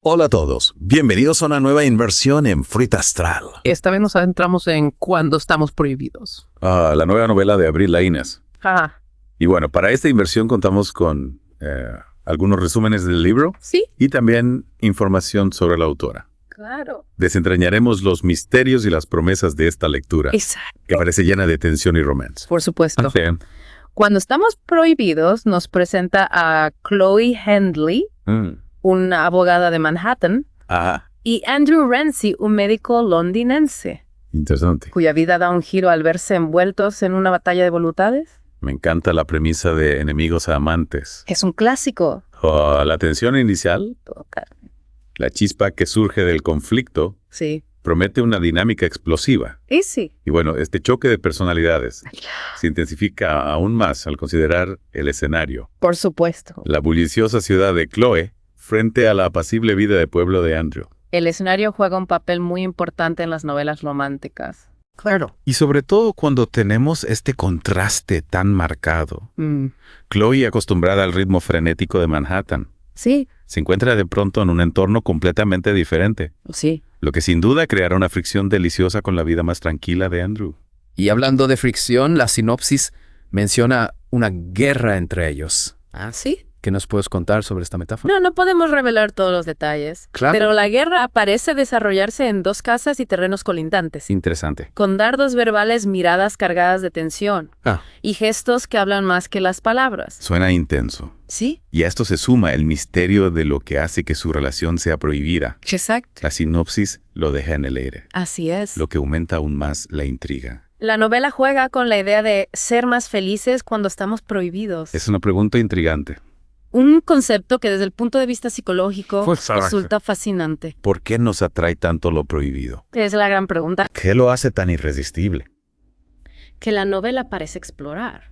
Hola a todos, bienvenidos a una nueva inversión en Fruit Astral. Esta vez nos adentramos en Cuando estamos prohibidos. La nueva novela de Abril Laínez. Ah, Y bueno, para esta inversión contamos con algunos resúmenes del libro sí, y también información sobre la autora. claro. Desentrañaremos los misterios y las promesas de esta lectura, Exacto. que parece llena de tensión y romance. Por supuesto. Sí. Cuando estamos prohibidos, nos presenta a Chloe Hendley, una abogada de Manhattan, Ah, y Andrew Renzi, un médico londinense, interesante. cuya vida da un giro al verse envueltos en una batalla de voluntades. Me encanta la premisa de enemigos a amantes. Es un clásico. La tensión inicial, la chispa que surge del conflicto, Sí. promete una dinámica explosiva. Y sí. Y bueno, este choque de personalidades se intensifica aún más al considerar el escenario. Por supuesto. La bulliciosa ciudad de Chloe frente a la apacible vida de pueblo de Andrew. El escenario juega un papel muy importante en las novelas románticas. Claro. Y sobre todo cuando tenemos este contraste tan marcado. Chloe, acostumbrada al ritmo frenético de Manhattan, Sí, se encuentra de pronto en un entorno completamente diferente, sí. lo que sin duda creará una fricción deliciosa con la vida más tranquila de Andrew. Y hablando de fricción, la sinopsis menciona una guerra entre ellos. ¿Ah, sí? ¿Qué nos puedes contar sobre esta metáfora? No podemos revelar todos los detalles. Claro. Pero la guerra parece desarrollarse en dos casas y terrenos colindantes, Interesante. con dardos verbales, miradas cargadas de tensión y gestos que hablan más que las palabras. Suena intenso. ¿Sí? Y a esto se suma el misterio de lo que hace que su relación sea prohibida. Exacto. La sinopsis lo deja en el aire, Así es. lo que aumenta aún más la intriga. La novela juega con la idea de ser más felices cuando estamos prohibidos. Es una pregunta intrigante. Un concepto que desde el punto de vista psicológico Exacto. resulta fascinante. ¿Por qué nos atrae tanto lo prohibido? Es la gran pregunta ¿Qué lo hace tan irresistible? que la novela parece explorar.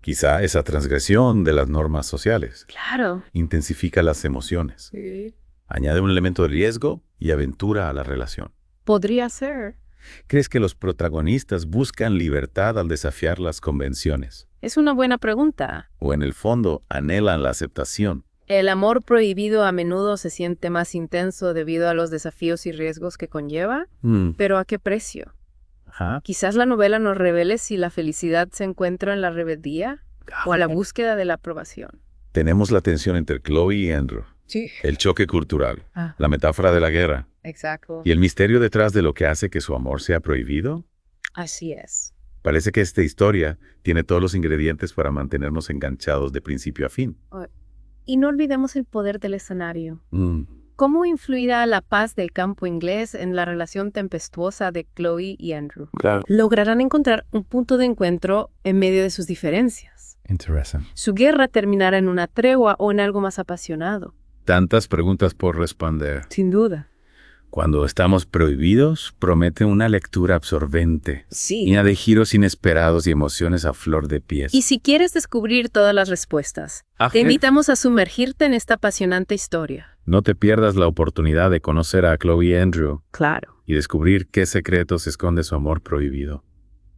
Quizá esa transgresión de las normas sociales Claro. intensifica las emociones, Sí. añade un elemento de riesgo y aventura a la relación. Podría ser. ¿Crees que los protagonistas buscan libertad al desafiar las convenciones? Es una buena pregunta. ¿O en el fondo anhelan la aceptación? El amor prohibido a menudo se siente más intenso debido a los desafíos y riesgos que conlleva, pero ¿a qué precio? Ajá. Quizás la novela nos revele si la felicidad se encuentra en la rebeldía o a la búsqueda de la aprobación. Tenemos la tensión entre Chloe y Andrew, Sí. el choque cultural, Ah, la metáfora de la guerra exacto. y el misterio detrás de lo que hace que su amor sea prohibido. Así es. Parece que esta historia tiene todos los ingredientes para mantenernos enganchados de principio a fin. Y no olvidemos el poder del escenario. ¿Cómo influirá la paz del campo inglés en la relación tempestuosa de Chloe y Andrew? Claro. Lograrán encontrar un punto de encuentro en medio de sus diferencias. Interesante. ¿Su guerra terminará en una tregua o en algo más apasionado? Tantas preguntas por responder. Sin duda. Cuando estamos prohibidos, promete una lectura absorbente, Sí. llena de giros inesperados y emociones a flor de piel. Y si quieres descubrir todas las respuestas, te invitamos a sumergirte en esta apasionante historia. No te pierdas la oportunidad de conocer a Chloe y Andrew Claro. y descubrir qué secretos esconde su amor prohibido.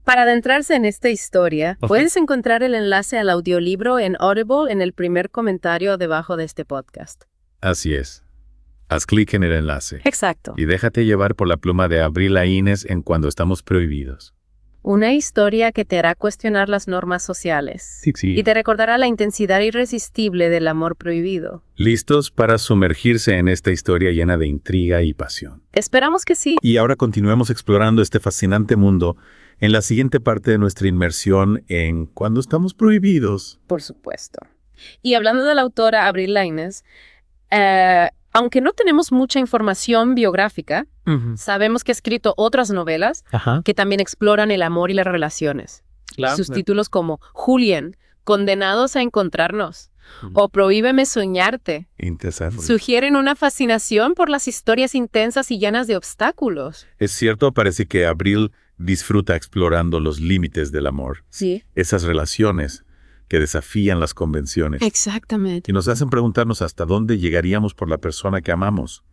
Para adentrarse en esta historia, puedes encontrar el enlace al audiolibro en Audible en el primer comentario debajo de este podcast. Así es. Haz clic en el enlace Exacto. y déjate llevar por la pluma de Abril Laínez en Cuando estamos prohibidos. Una historia que te hará cuestionar las normas sociales y te recordará la intensidad irresistible del amor prohibido. ¿Listos para sumergirse en esta historia llena de intriga y pasión? Esperamos que sí. Y ahora continuemos explorando este fascinante mundo en la siguiente parte de nuestra inmersión en Cuando estamos prohibidos. Por supuesto. Y hablando de la autora Abril Laínez, aunque no tenemos mucha información biográfica, sabemos que ha escrito otras novelas que también exploran el amor y las relaciones. Sus títulos como Julián, Condenados a encontrarnos, o Prohíbeme soñarte, Interesante. sugieren una fascinación por las historias intensas y llenas de obstáculos. Es cierto, parece que Abril disfruta explorando los límites del amor, Sí. esas relaciones que desafían las convenciones Exactamente. y nos hacen preguntarnos hasta dónde llegaríamos por la persona que amamos.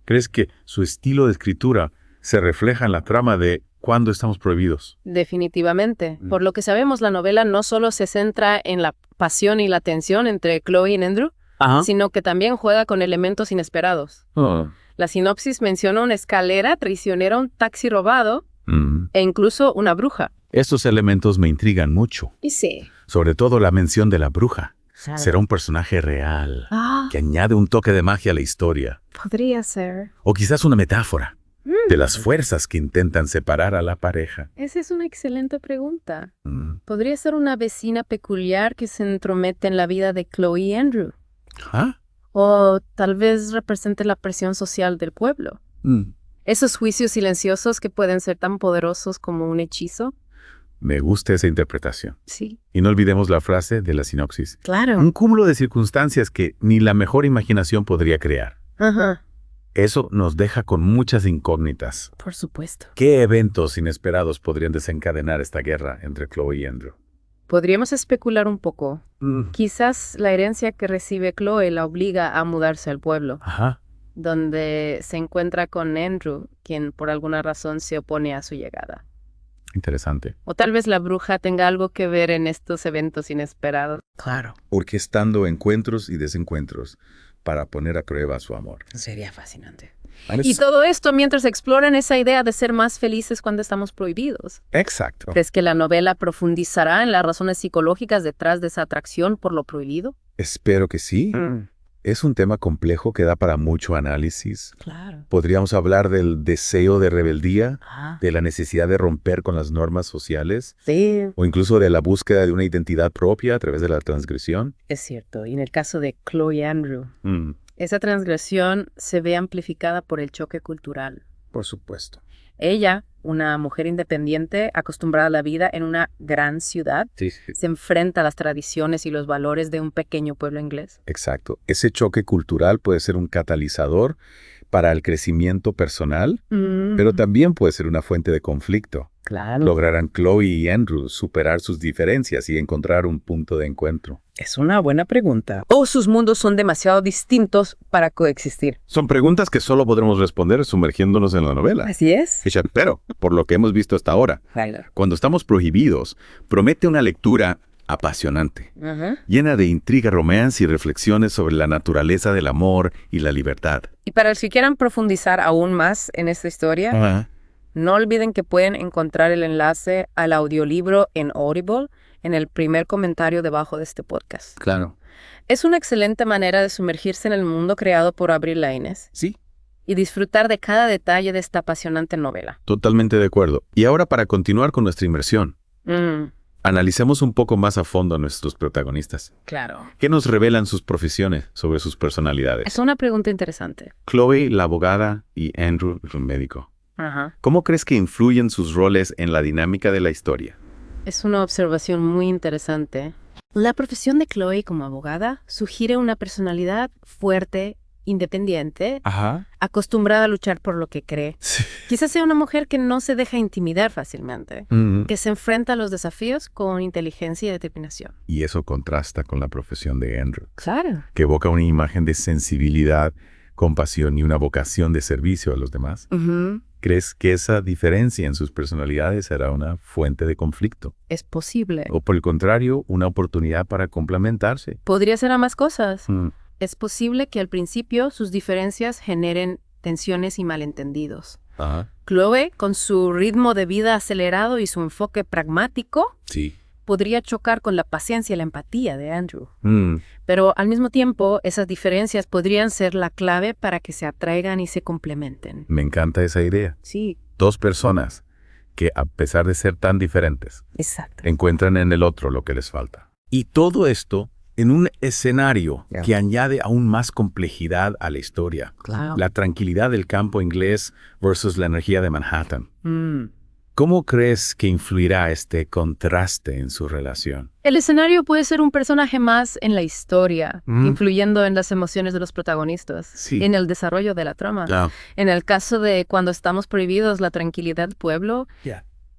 ¿Crees que su estilo de escritura se refleja en la trama de Cuando estamos prohibidos? Definitivamente. Por lo que sabemos, la novela no solo se centra en la pasión y la tensión entre Chloe y Andrew, sino que también juega con elementos inesperados. La sinopsis menciona una escalera traicionera, un taxi robado e incluso una bruja. Estos elementos me intrigan mucho. Y sí. Sobre todo la mención de la bruja. Será un personaje real que añade un toque de magia a la historia. Podría ser. O quizás una metáfora de las fuerzas que intentan separar a la pareja. Esa es una excelente pregunta. Podría ser una vecina peculiar que se entromete en la vida de Chloe y Andrew. O tal vez represente la presión social del pueblo. Esos juicios silenciosos que pueden ser tan poderosos como un hechizo. Me gusta esa interpretación. Sí. Y no olvidemos la frase de la sinopsis. Claro. Un cúmulo de circunstancias que ni la mejor imaginación podría crear. Eso nos deja con muchas incógnitas. Por supuesto. ¿Qué eventos inesperados podrían desencadenar esta guerra entre Chloe y Andrew? Podríamos especular un poco. Quizás la herencia que recibe Chloe la obliga a mudarse al pueblo. Donde se encuentra con Andrew, quien por alguna razón se opone a su llegada. Interesante. O tal vez la bruja tenga algo que ver en estos eventos inesperados. Claro. Orquestando encuentros y desencuentros para poner a prueba su amor. Sería fascinante. Y todo esto mientras exploran esa idea de ser más felices cuando estamos prohibidos. Exacto. ¿Crees que la novela profundizará en las razones psicológicas detrás de esa atracción por lo prohibido? Espero que sí. Es un tema complejo que da para mucho análisis. Claro. Podríamos hablar del deseo de rebeldía, de la necesidad de romper con las normas sociales, o incluso de la búsqueda de una identidad propia a través de la transgresión. Es cierto. Y en el caso de Chloe y Andrew, esa transgresión se ve amplificada por el choque cultural. Por supuesto. Ella, una mujer independiente, acostumbrada a la vida en una gran ciudad, se enfrenta a las tradiciones y los valores de un pequeño pueblo inglés. Exacto. Ese choque cultural puede ser un catalizador para el crecimiento personal, pero también puede ser una fuente de conflicto. Claro. ¿Lograrán Chloe y Andrew superar sus diferencias y encontrar un punto de encuentro? Es una buena pregunta. ¿O sus mundos son demasiado distintos para coexistir? Son preguntas que solo podremos responder sumergiéndonos en la novela. Así es. Pero, por lo que hemos visto hasta ahora, cuando estamos prohibidos, promete una lectura apasionante, llena de intriga, romance y reflexiones sobre la naturaleza del amor y la libertad. Y para los que quieran profundizar aún más en esta historia, no olviden que pueden encontrar el enlace al audiolibro en Audible en el primer comentario debajo de este podcast. Claro. Es una excelente manera de sumergirse en el mundo creado por Avril Laines. Sí. Y disfrutar de cada detalle de esta apasionante novela. Totalmente de acuerdo. Y ahora, para continuar con nuestra inmersión, analicemos un poco más a fondo a nuestros protagonistas. Claro. ¿Qué nos revelan sus profesiones sobre sus personalidades? Es una pregunta interesante. Chloe, la abogada, y Andrew, el médico. ¿Cómo crees que influyen sus roles en la dinámica de la historia? Es una observación muy interesante. La profesión de Chloe como abogada sugiere una personalidad fuerte, independiente, acostumbrada a luchar por lo que cree. Quizás sea una mujer que no se deja intimidar fácilmente, que se enfrenta a los desafíos con inteligencia y determinación. Y eso contrasta con la profesión de Andrew. Claro. Que evoca una imagen de sensibilidad, compasión y una vocación de servicio a los demás. ¿Crees que esa diferencia en sus personalidades será una fuente de conflicto? Es posible. O por el contrario, una oportunidad para complementarse. Podría ser ambas cosas. Es posible que al principio sus diferencias generen tensiones y malentendidos. Chloe, con su ritmo de vida acelerado y su enfoque pragmático, podría chocar con la paciencia y la empatía de Andrew. Pero al mismo tiempo, esas diferencias podrían ser la clave para que se atraigan y se complementen. Me encanta esa idea. Sí. Dos personas que, a pesar de ser tan diferentes, encuentran en el otro lo que les falta. Y todo esto en un escenario que añade aún más complejidad a la historia. Claro. La tranquilidad del campo inglés versus la energía de Manhattan. ¿Cómo crees que influirá este contraste en su relación? El escenario puede ser un personaje más en la historia, influyendo en las emociones de los protagonistas, en el desarrollo de la trama. En el caso de Cuando estamos prohibidos, la tranquilidad del pueblo,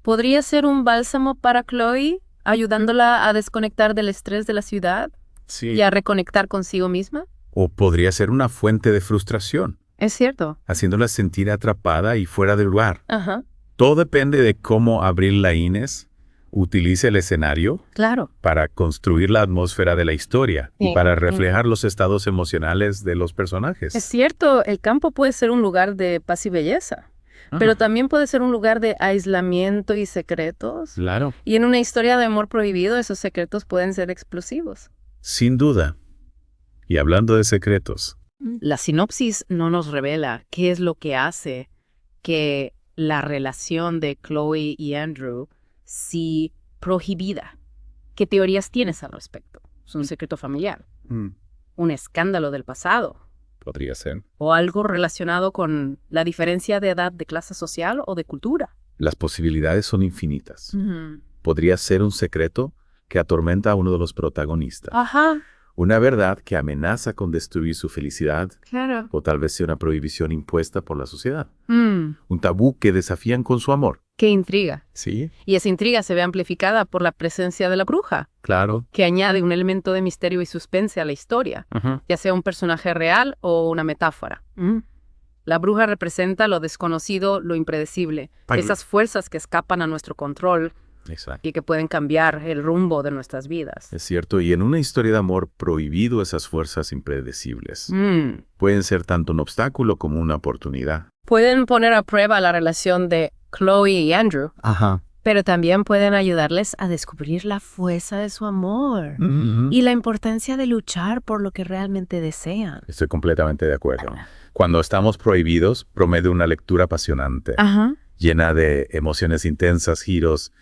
podría ser un bálsamo para Chloe, ayudándola a desconectar del estrés de la ciudad y a reconectar consigo misma. O podría ser una fuente de frustración. Es cierto. Haciéndola sentir atrapada y fuera de lugar. Todo depende de cómo Avril Laines utiliza el escenario para construir la atmósfera de la historia y para reflejar los estados emocionales de los personajes. Es cierto, el campo puede ser un lugar de paz y belleza, pero también puede ser un lugar de aislamiento y secretos. Claro. Y en una historia de amor prohibido, esos secretos pueden ser explosivos. Sin duda. Y hablando de secretos. La sinopsis no nos revela qué es lo que hace que la relación de Chloe y Andrew sea prohibida. ¿Qué teorías tienes al respecto? ¿Es un secreto familiar? ¿Un escándalo del pasado? Podría ser. ¿O algo relacionado con la diferencia de edad, de clase social o de cultura? Las posibilidades son infinitas. Podría ser un secreto que atormenta a uno de los protagonistas. Ajá. Una verdad que amenaza con destruir su felicidad. Claro. O tal vez sea una prohibición impuesta por la sociedad. Un tabú que desafían con su amor. ¡Qué intriga! Sí. Y esa intriga se ve amplificada por la presencia de la bruja. Claro. Que añade un elemento de misterio y suspense a la historia, ya sea un personaje real o una metáfora. La bruja representa lo desconocido, lo impredecible, esas fuerzas que escapan a nuestro control. Exacto. Y que pueden cambiar el rumbo de nuestras vidas. Es cierto, y en una historia de amor prohibido esas fuerzas impredecibles pueden ser tanto un obstáculo como una oportunidad. Pueden poner a prueba la relación de Chloe y Andrew, pero también pueden ayudarles a descubrir la fuerza de su amor y la importancia de luchar por lo que realmente desean. Estoy completamente de acuerdo. Cuando estamos prohibidos, promete una lectura apasionante, llena de emociones intensas, giros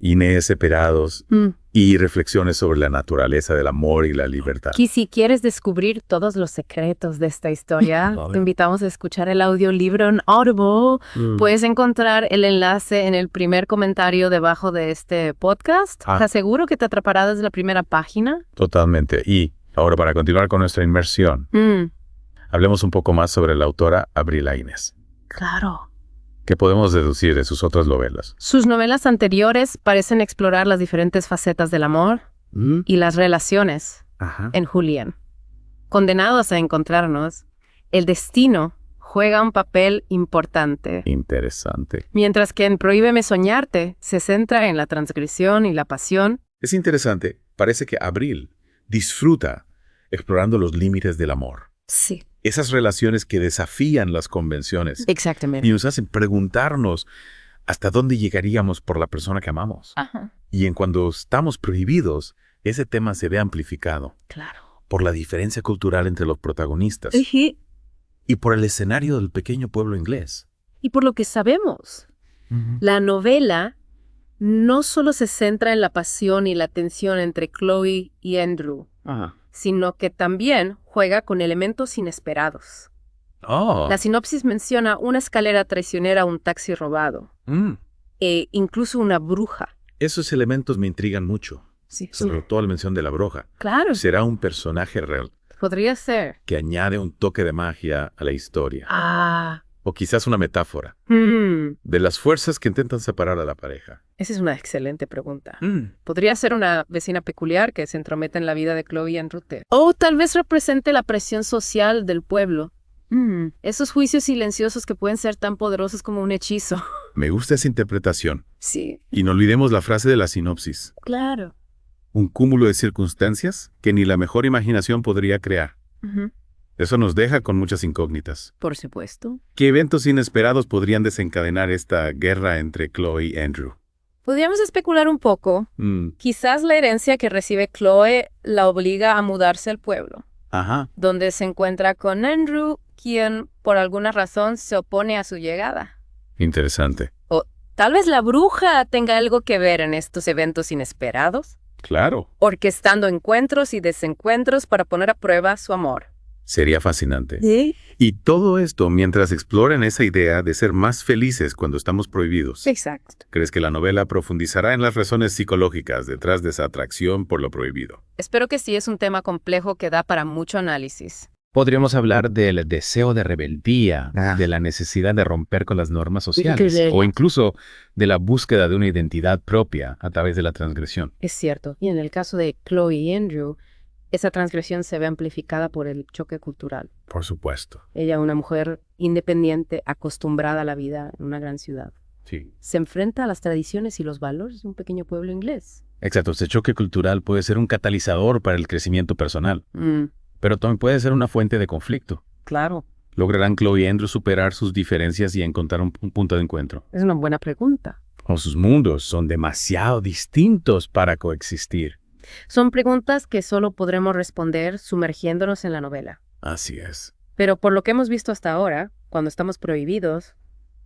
inesperados y reflexiones sobre la naturaleza del amor y la libertad. Y si quieres descubrir todos los secretos de esta historia, te invitamos a escuchar el audiolibro en Audible. Puedes encontrar el enlace en el primer comentario debajo de este podcast. Te aseguro que te atrapará desde la primera página. Totalmente. Y ahora, para continuar con nuestra inmersión, hablemos un poco más sobre la autora Avril Laines. Claro. ¿Qué podemos deducir de sus otras novelas? Sus novelas anteriores parecen explorar las diferentes facetas del amor y las relaciones en Julián. Condenados a encontrarnos, el destino juega un papel importante. Interesante. Mientras que en Prohíbeme soñarte se centra en la transgresión y la pasión. Es interesante. Parece que Avril disfruta explorando los límites del amor. Sí. Esas relaciones que desafían las convenciones. Exactamente. Y nos hacen preguntarnos hasta dónde llegaríamos por la persona que amamos. Y en cuando estamos prohibidos, ese tema se ve amplificado. Claro. Por la diferencia cultural entre los protagonistas. Y por el escenario del pequeño pueblo inglés. Y por lo que sabemos. La novela no solo se centra en la pasión y la tensión entre Chloe y Andrew. Sino que también juega con elementos inesperados. La sinopsis menciona una escalera traicionera, un taxi robado, e incluso una bruja. Esos elementos me intrigan mucho, sobre todo la mención de la bruja. Claro. ¿Será un personaje real? Podría ser. Que añade un toque de magia a la historia. O quizás una metáfora de las fuerzas que intentan separar a la pareja. Esa es una excelente pregunta. Podría ser una vecina peculiar que se entromete en la vida de Chloe y Andrew. O tal vez represente la presión social del pueblo. Esos juicios silenciosos que pueden ser tan poderosos como un hechizo. Me gusta esa interpretación. Sí. Y no olvidemos la frase de la sinopsis. Claro. Un cúmulo de circunstancias que ni la mejor imaginación podría crear. Eso nos deja con muchas incógnitas. Por supuesto. ¿Qué eventos inesperados podrían desencadenar esta guerra entre Chloe y Andrew? Podríamos especular un poco. Quizás la herencia que recibe Chloe la obliga a mudarse al pueblo. Donde se encuentra con Andrew, quien por alguna razón se opone a su llegada. Interesante. O tal vez la bruja tenga algo que ver en estos eventos inesperados. Claro. Orquestando encuentros y desencuentros para poner a prueba su amor. Sería fascinante. ¿Sí? Y todo esto mientras exploran esa idea de ser más felices cuando estamos prohibidos. Exacto. ¿Crees que la novela profundizará en las razones psicológicas detrás de esa atracción por lo prohibido? Espero que sí, es un tema complejo que da para mucho análisis. Podríamos hablar del deseo de rebeldía, de la necesidad de romper con las normas sociales, o incluso de la búsqueda de una identidad propia a través de la transgresión. Es cierto. Y en el caso de Chloe y Andrew, esa transgresión se ve amplificada por el choque cultural. Por supuesto. Ella, una mujer independiente, acostumbrada a la vida en una gran ciudad. Sí. Se enfrenta a las tradiciones y los valores de un pequeño pueblo inglés. Exacto, este choque cultural puede ser un catalizador para el crecimiento personal, pero también puede ser una fuente de conflicto. Claro. ¿Lograrán Chloe y Andrew superar sus diferencias y encontrar un punto de encuentro? Es una buena pregunta. O sus mundos son demasiado distintos para coexistir. Son preguntas que solo podremos responder sumergiéndonos en la novela. Así es. Pero por lo que hemos visto hasta ahora, cuando estamos prohibidos,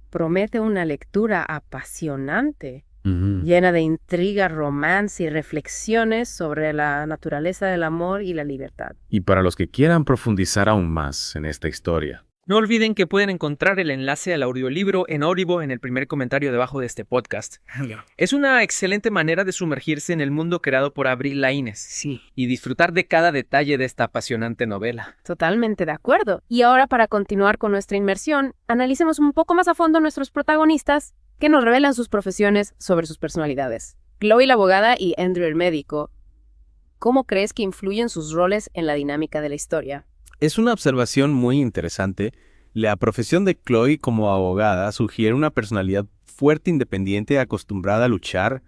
promete una lectura apasionante. Llena de intriga, romance y reflexiones sobre la naturaleza del amor y la libertad. Y para los que quieran profundizar aún más en esta historia, no olviden que pueden encontrar el enlace al audiolibro en Audible en el primer comentario debajo de este podcast. Es una excelente manera de sumergirse en el mundo creado por Avril Laínez. Sí. Y disfrutar de cada detalle de esta apasionante novela. Totalmente de acuerdo. Y ahora, para continuar con nuestra inmersión, analicemos un poco más a fondo nuestros protagonistas que nos revelan sus profesiones sobre sus personalidades. Chloe la abogada y Andrew el médico. ¿Cómo crees que influyen sus roles en la dinámica de la historia? Es una observación muy interesante. La profesión de Chloe como abogada sugiere una personalidad fuerte, independiente, acostumbrada a luchar,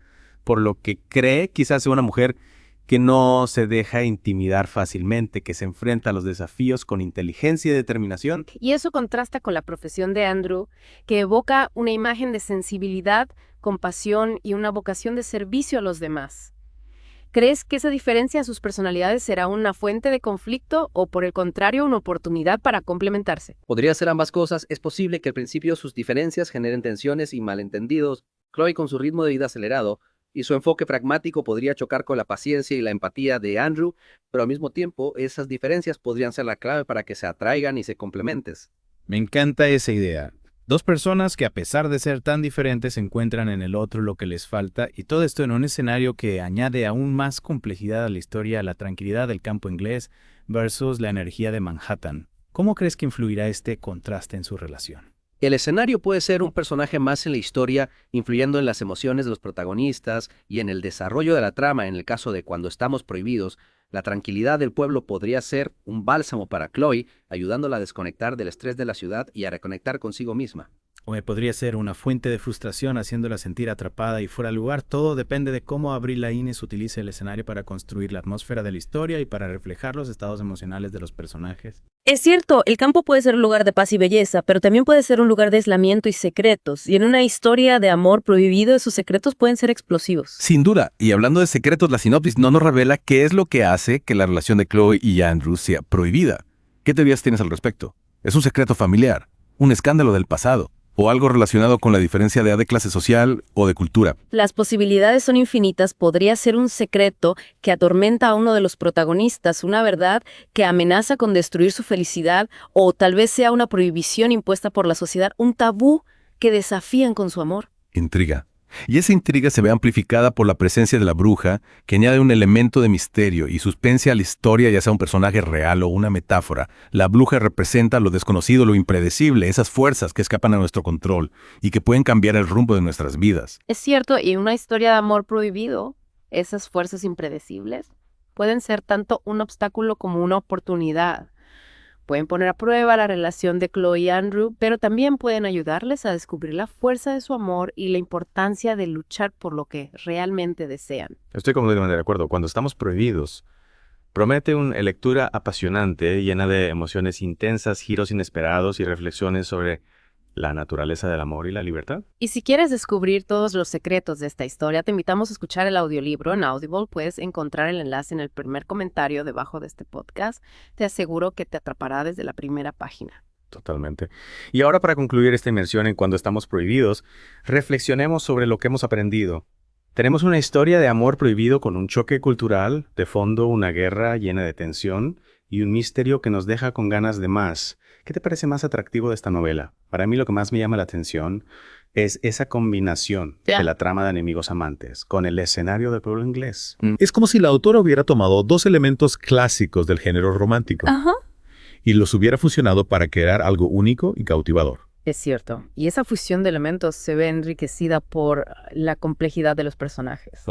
por lo que cree quizás sea una mujer que no se deja intimidar fácilmente, que se enfrenta a los desafíos con inteligencia y determinación. Y eso contrasta con la profesión de Andrew, que evoca una imagen de sensibilidad, compasión y una vocación de servicio a los demás. ¿Crees que esa diferencia en sus personalidades será una fuente de conflicto o, por el contrario, una oportunidad para complementarse? Podría ser ambas cosas. Es posible que al principio sus diferencias generen tensiones y malentendidos. Chloe, con su ritmo de vida acelerado y su enfoque pragmático, podría chocar con la paciencia y la empatía de Andrew, pero al mismo tiempo esas diferencias podrían ser la clave para que se atraigan y se complementen. Me encanta esa idea. Dos personas que, a pesar de ser tan diferentes, encuentran en el otro lo que les falta, y todo esto en un escenario que añade aún más complejidad a la historia, la tranquilidad del campo inglés versus la energía de Manhattan. ¿Cómo crees que influirá este contraste en su relación? El escenario puede ser un personaje más en la historia, influyendo en las emociones de los protagonistas y en el desarrollo de la trama. En el caso de Cuando estamos prohibidos, la tranquilidad del pueblo podría ser un bálsamo para Chloe, ayudándola a desconectar del estrés de la ciudad y a reconectar consigo misma. O podría ser una fuente de frustración, haciéndola sentir atrapada y fuera de lugar. Todo depende de cómo Avril Laínez utilice el escenario para construir la atmósfera de la historia y para reflejar los estados emocionales de los personajes. Es cierto, el campo puede ser un lugar de paz y belleza, pero también puede ser un lugar de aislamiento y secretos. Y en una historia de amor prohibido, esos secretos pueden ser explosivos. Sin duda. Y hablando de secretos, la sinopsis no nos revela qué es lo que hace que la relación de Chloe y Andrew sea prohibida. ¿Qué teorías tienes al respecto? ¿Es un secreto familiar? ¿Un escándalo del pasado? ¿O algo relacionado con la diferencia de clase social o de cultura? Las posibilidades son infinitas. Podría ser un secreto que atormenta a uno de los protagonistas, una verdad que amenaza con destruir su felicidad, o tal vez sea una prohibición impuesta por la sociedad, un tabú que desafían con su amor. Intriga. Y esa intriga se ve amplificada por la presencia de la bruja, que añade un elemento de misterio y suspense a la historia, ya sea un personaje real o una metáfora. La bruja representa lo desconocido, lo impredecible, esas fuerzas que escapan a nuestro control y que pueden cambiar el rumbo de nuestras vidas. Es cierto, y en una historia de amor prohibido, esas fuerzas impredecibles pueden ser tanto un obstáculo como una oportunidad. Pueden poner a prueba la relación de Chloe y Andrew, pero también pueden ayudarles a descubrir la fuerza de su amor y la importancia de luchar por lo que realmente desean. Estoy completamente de acuerdo. Cuando estamos prohibidos, promete una lectura apasionante, llena de emociones intensas, giros inesperados y reflexiones sobre la naturaleza del amor y la libertad. Y si quieres descubrir todos los secretos de esta historia, te invitamos a escuchar el audiolibro en Audible. Puedes encontrar el enlace en el primer comentario debajo de este podcast. Te aseguro que te atrapará desde la primera página. Totalmente. Y ahora, para concluir esta inmersión en Cuando estamos prohibidos, reflexionemos sobre lo que hemos aprendido. Tenemos una historia de amor prohibido con un choque cultural, de fondo una guerra llena de tensión y un misterio que nos deja con ganas de más. ¿Qué te parece más atractivo de esta novela? Para mí lo que más me llama la atención es esa combinación de la trama de enemigos amantes con el escenario del pueblo inglés. Es como si la autora hubiera tomado dos elementos clásicos del género romántico y los hubiera fusionado para crear algo único y cautivador. Es cierto. Y esa fusión de elementos se ve enriquecida por la complejidad de los personajes.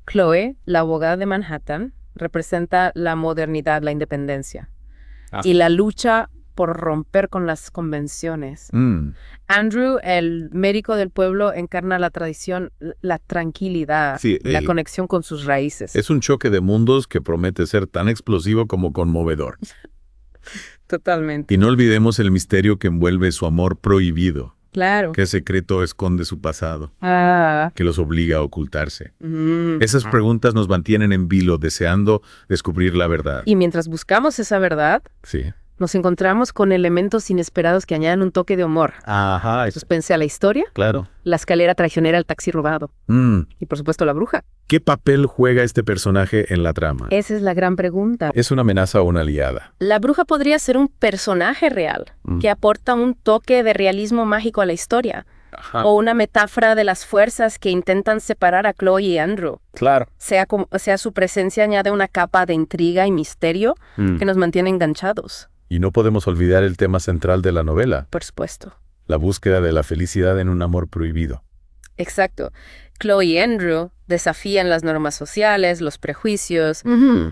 Chloe, la abogada de Manhattan, representa la modernidad, la independencia y la lucha por romper con las convenciones. Andrew, el médico del pueblo, encarna la tradición, la tranquilidad, la conexión con sus raíces. Es un choque de mundos que promete ser tan explosivo como conmovedor. Totalmente. Y no olvidemos el misterio que envuelve su amor prohibido. Claro. ¿Qué secreto esconde su pasado? Que los obliga a ocultarse. Esas preguntas nos mantienen en vilo, deseando descubrir la verdad. Y mientras buscamos esa verdad, nos encontramos con elementos inesperados que añaden un toque de humor. Suspense a la historia. Claro. La escalera traicionera al taxi robado. Y por supuesto la bruja. ¿Qué papel juega este personaje en la trama? Esa es la gran pregunta. ¿Es una amenaza o una aliada? La bruja podría ser un personaje real que aporta un toque de realismo mágico a la historia. O una metáfora de las fuerzas que intentan separar a Chloe y Andrew. Claro. Sea su presencia añade una capa de intriga y misterio que nos mantiene enganchados. Y no podemos olvidar el tema central de la novela. Por supuesto. La búsqueda de la felicidad en un amor prohibido. Exacto. Chloe y Andrew desafían las normas sociales, los prejuicios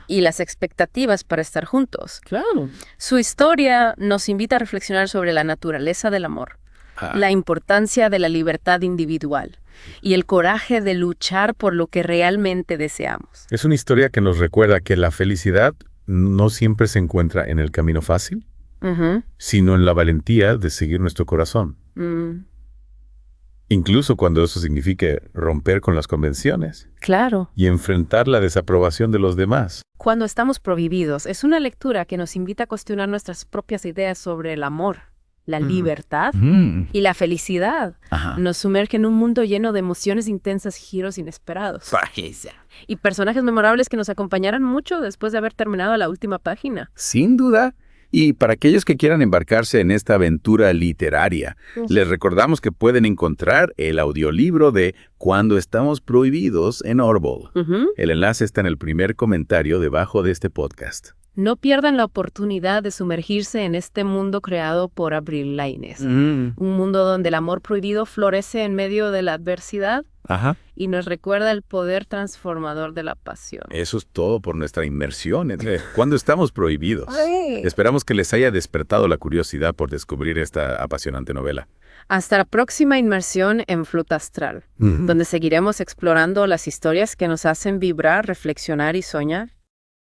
y las expectativas para estar juntos. Claro. Su historia nos invita a reflexionar sobre la naturaleza del amor, la importancia de la libertad individual y el coraje de luchar por lo que realmente deseamos. Es una historia que nos recuerda que la felicidad no siempre se encuentra en el camino fácil, sino en la valentía de seguir nuestro corazón. Incluso cuando eso signifique romper con las convenciones. Claro. Y enfrentar la desaprobación de los demás. Cuando estamos prohibidos, es una lectura que nos invita a cuestionar nuestras propias ideas sobre el amor, la libertad y la felicidad. Nos sumerge en un mundo lleno de emociones intensas y giros inesperados. Y personajes memorables que nos acompañarán mucho después de haber terminado la última página. Sin duda. Y para aquellos que quieran embarcarse en esta aventura literaria, les recordamos que pueden encontrar el audiolibro de Cuando estamos prohibidos en Audible. El enlace está en el primer comentario debajo de este podcast. No pierdan la oportunidad de sumergirse en este mundo creado por Abril Lainez. Un mundo donde el amor prohibido florece en medio de la adversidad y nos recuerda el poder transformador de la pasión. Eso es todo por nuestra inmersión en Cuando estamos prohibidos. Esperamos que les haya despertado la curiosidad por descubrir esta apasionante novela. Hasta la próxima inmersión en Fluta Astral, donde seguiremos explorando las historias que nos hacen vibrar, reflexionar y soñar.